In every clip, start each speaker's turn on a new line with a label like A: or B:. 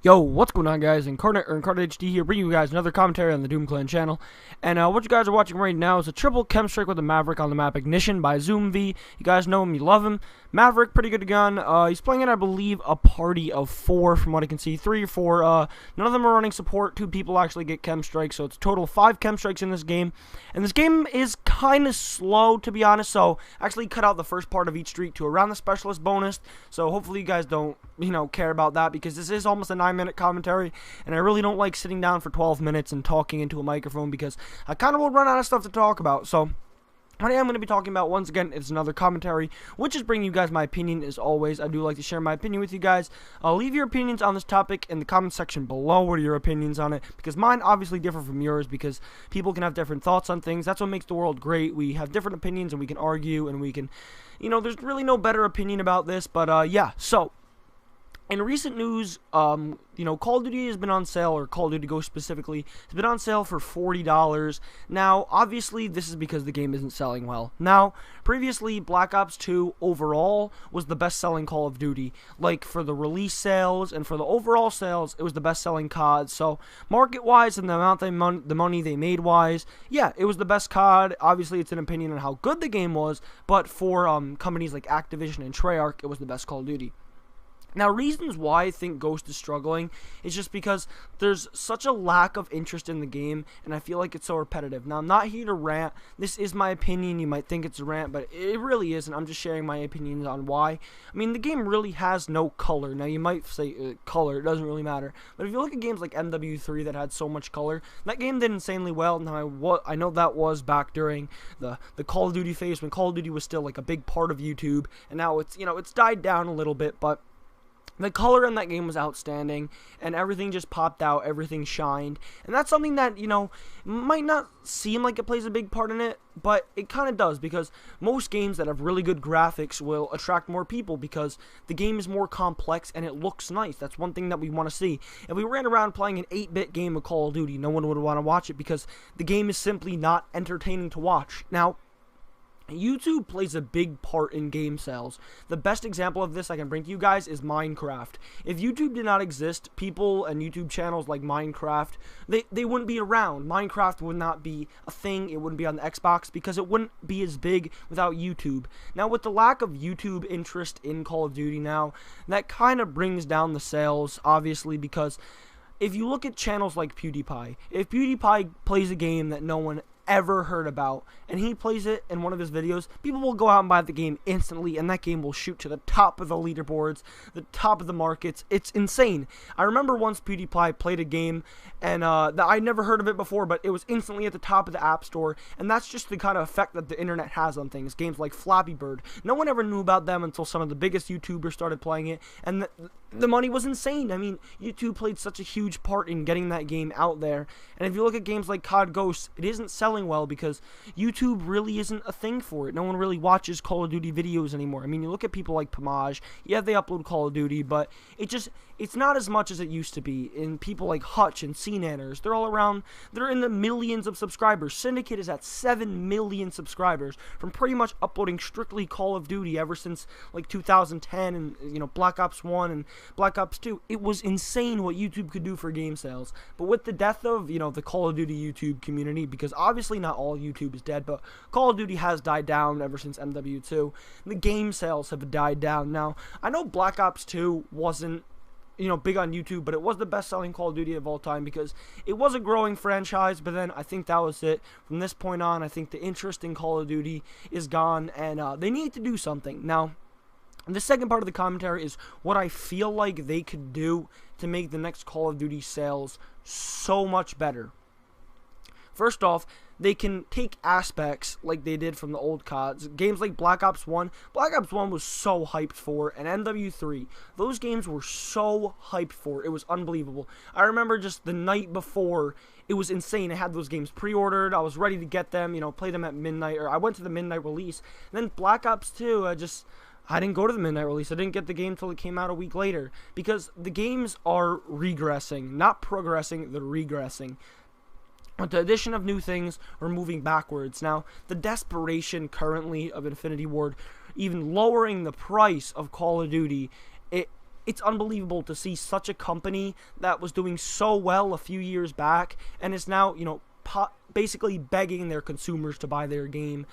A: Yo, what's going on, guys? Incarnate HD here, bringing you guys another commentary on the Doom Clan channel. And what you guys are watching right now is a triple chem strike with a Maverick on the map Ignition by Zoom V. You guys know him, you love him. Maverick, pretty good gun. He's playing in, I believe, a party of 4 from what I can see. 3 or 4. None of them are running support. 2 people actually get chem strikes, so it's a total of 5 chem strikes in this game. And this game is kind of slow, to be honest, so actually cut out the first part of each streak to around the specialist bonus. So hopefully you guys don't, care about that, because this is almost a 9-minute commentary, and I really don't like sitting down for 12 minutes and talking into a microphone, because I kind of will run out of stuff to talk about. So what I am going to be talking about, once again, is another commentary, which is bringing you guys my opinion. As always, I do like to share my opinion with you guys. Leave your opinions on this topic in the comment section below. What are your opinions on it? Because mine obviously differ from yours, because people can have different thoughts on things. That's what makes the world great. We have different opinions, and we can argue, and we can, there's really no better opinion about this. But yeah, so in recent news, Call of Duty has been on sale, or Call of Duty Ghost specifically, has been on sale for $40. Now, obviously, this is because the game isn't selling well. Now, previously, Black Ops 2 overall was the best-selling Call of Duty. Like, for the release sales and for the overall sales, it was the best-selling COD. So, market-wise and the amount the money they made-wise, yeah, it was the best COD. Obviously, it's an opinion on how good the game was, but for companies like Activision and Treyarch, it was the best Call of Duty. Now, reasons why I think Ghost is struggling is just because there's such a lack of interest in the game, and I feel like it's so repetitive. Now, I'm not here to rant. This is my opinion. You might think it's a rant, but it really isn't. I'm just sharing my opinions on why. I mean, the game really has no color. Now, you might say color. It doesn't really matter. But if you look at games like MW3 that had so much color, that game did insanely well. Now, I know that was back during the Call of Duty phase, when Call of Duty was still like a big part of YouTube, and now it's, it's died down a little bit, but the color in that game was outstanding, and everything just popped out, everything shined, and that's something that, might not seem like it plays a big part in it, but it kind of does, because most games that have really good graphics will attract more people, because the game is more complex and it looks nice. That's one thing that we want to see. If we ran around playing an 8-bit game of Call of Duty, no one would want to watch it, because the game is simply not entertaining to watch. Now, YouTube plays a big part in game sales. The best example of this I can bring to you guys is Minecraft. If YouTube did not exist, people and YouTube channels like Minecraft, they wouldn't be around. Minecraft would not be a thing. It wouldn't be on the Xbox, because it wouldn't be as big without YouTube. Now, with the lack of YouTube interest in Call of Duty now, that kind of brings down the sales, obviously, because if you look at channels like PewDiePie, if PewDiePie plays a game that no one ever heard about, and he plays it in one of his videos, people will go out and buy the game instantly, and that game will shoot to the top of the leaderboards, the top of the markets. It's insane. I remember once PewDiePie played a game, and I never heard of it before, but it was instantly at the top of the App Store, and that's just the kind of effect that the internet has on things. Games like Flappy Bird, no one ever knew about them until some of the biggest YouTubers started playing it, and the money was insane. I mean, YouTube played such a huge part in getting that game out there, and if you look at games like COD Ghosts, it isn't selling well because YouTube really isn't a thing for it. No one really watches Call of Duty videos anymore. I mean, you look at people like Pomage, yeah, they upload Call of Duty, but it's not as much as it used to be. And people like Hutch and CNanners, they're all around, they're in the millions of subscribers. Syndicate is at 7 million subscribers from pretty much uploading strictly Call of Duty ever since like 2010 and, Black Ops 1 and Black Ops 2. It was insane what YouTube could do for game sales. But with the death of, the Call of Duty YouTube community, because obviously not all YouTube is dead, but Call of Duty has died down ever since MW2. The game sales have died down. Now, I know Black Ops 2 wasn't, big on YouTube, but it was the best-selling Call of Duty of all time, because it was a growing franchise, but then I think that was it. From this point on, I think the interest in Call of Duty is gone, and they need to do something. Now, the second part of the commentary is what I feel like they could do to make the next Call of Duty sales so much better. First off, they can take aspects like they did from the old CODs. Games like Black Ops 1. Black Ops 1 was so hyped for, and MW3. Those games were so hyped for. It was unbelievable. I remember just the night before, it was insane. I had those games pre-ordered. I was ready to get them, play them at midnight, or I went to the midnight release. And then Black Ops 2, I didn't go to the midnight release. I didn't get the game till it came out a week later, because the games are regressing. Not progressing, they're regressing. With the addition of new things, we're moving backwards. Now, the desperation currently of Infinity Ward, even lowering the price of Call of Duty, it's unbelievable to see such a company that was doing so well a few years back and is now, you know, basically begging their consumers to buy their game.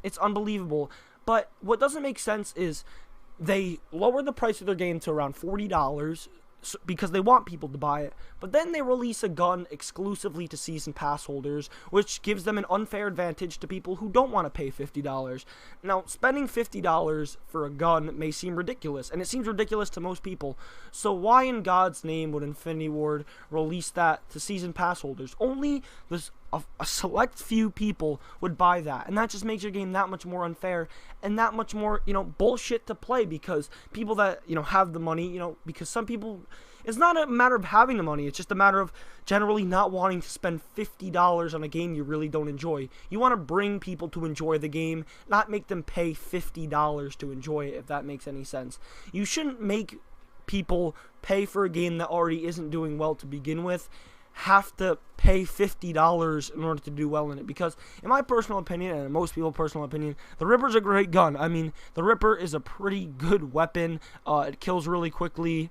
A: It's unbelievable. But what doesn't make sense is they lower the price of their game to around $40 because they want people to buy it, but then they release a gun exclusively to season pass holders, which gives them an unfair advantage to people who don't want to pay $50. Now, spending $50 for a gun may seem ridiculous, and it seems ridiculous to most people, so why in God's name would Infinity Ward release that to season pass holders? Only a select few people would buy that, and that just makes your game that much more unfair and that much more, you know, bullshit to play, because people that, you know, have the money, you know, because some people, it's not a matter of having the money, it's just a matter of generally not wanting to spend $50 on a game you really don't enjoy. You want to bring people to enjoy the game, not make them pay $50 to enjoy it, if that makes any sense. You shouldn't make people pay for a game that already isn't doing well to begin with have to pay $50 in order to do well in it, because in my personal opinion, and in most people's personal opinion, the Ripper's a great gun. I mean, the Ripper is a pretty good weapon. It kills really quickly,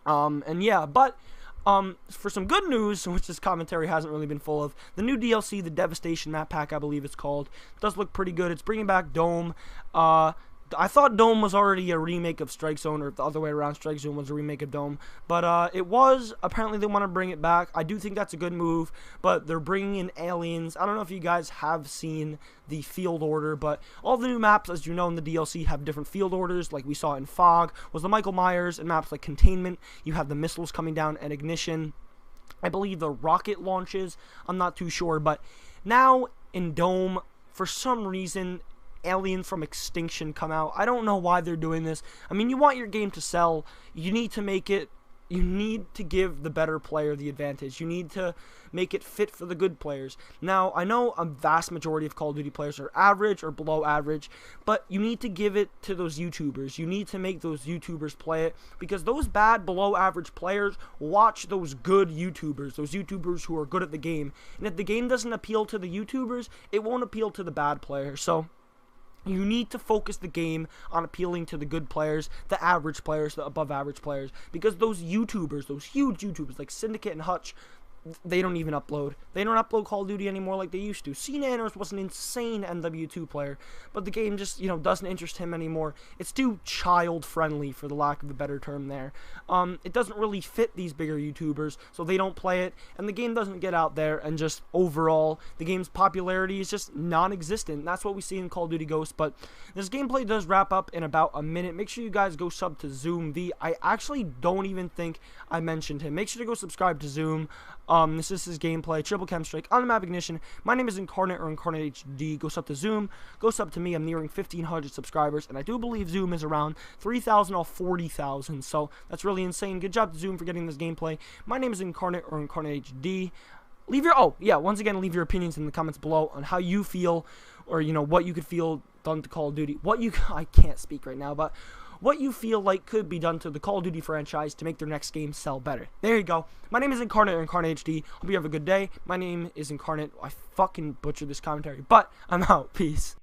A: and yeah, but for some good news, which this commentary hasn't really been full of, the new DLC, the Devastation map pack, I believe it's called, does look pretty good. It's bringing back Dome. I thought Dome was already a remake of Strike Zone, or the other way around, Strike Zone was a remake of Dome, but it was. Apparently they want to bring it back. I do think that's a good move, but they're bringing in aliens. I don't know if you guys have seen the field order, but all the new maps, as you know, in the DLC have different field orders, like we saw in Fog, was the Michael Myers, and maps like Containment, you have the missiles coming down, and Ignition. I believe the rocket launches, I'm not too sure, but now in Dome, for some reason, aliens from Extinction come out. I don't know why they're doing this. I mean, you want your game to sell. You need to make it, you need to give the better player the advantage. You need to make it fit for the good players. Now, I know a vast majority of Call of Duty players are average or below average, but you need to give it to those YouTubers. You need to make those YouTubers play it, because those bad, below average players watch those good YouTubers, those YouTubers who are good at the game. And if the game doesn't appeal to the YouTubers, it won't appeal to the bad players. So you need to focus the game on appealing to the good players, the average players, the above average players, because those YouTubers, those huge YouTubers like Syndicate and Hutch, they don't even upload. They don't upload Call of Duty anymore like they used to. C-Nanners was an insane MW2 player, but the game just, you know, doesn't interest him anymore. It's too child-friendly, for the lack of a better term there. It doesn't really fit these bigger YouTubers, so they don't play it, and the game doesn't get out there, and just overall, the game's popularity is just non-existent. That's what we see in Call of Duty Ghosts, but this gameplay does wrap up in about a minute. Make sure you guys go sub to Zoom V. I actually don't even think I mentioned him. Make sure to go subscribe to Zoom. This is his gameplay, Triple Chem Strike on the map Ignition. My name is Incarnate, or Incarnate HD. Go sub to Zoom. Go sub to me. I'm nearing 1,500 subscribers, and I do believe Zoom is around 3,000 or 40,000. So that's really insane. Good job to Zoom for getting this gameplay. My name is Incarnate, or Incarnate HD. Leave your, once again, leave your opinions in the comments below on how you feel, or, you know, what you could feel done to Call of Duty. I can't speak right now, but what you feel like could be done to the Call of Duty franchise to make their next game sell better. There you go. My name is Incarnate, or Incarnate HD. Hope you have a good day. My name is Incarnate. I fucking butchered this commentary, but I'm out. Peace.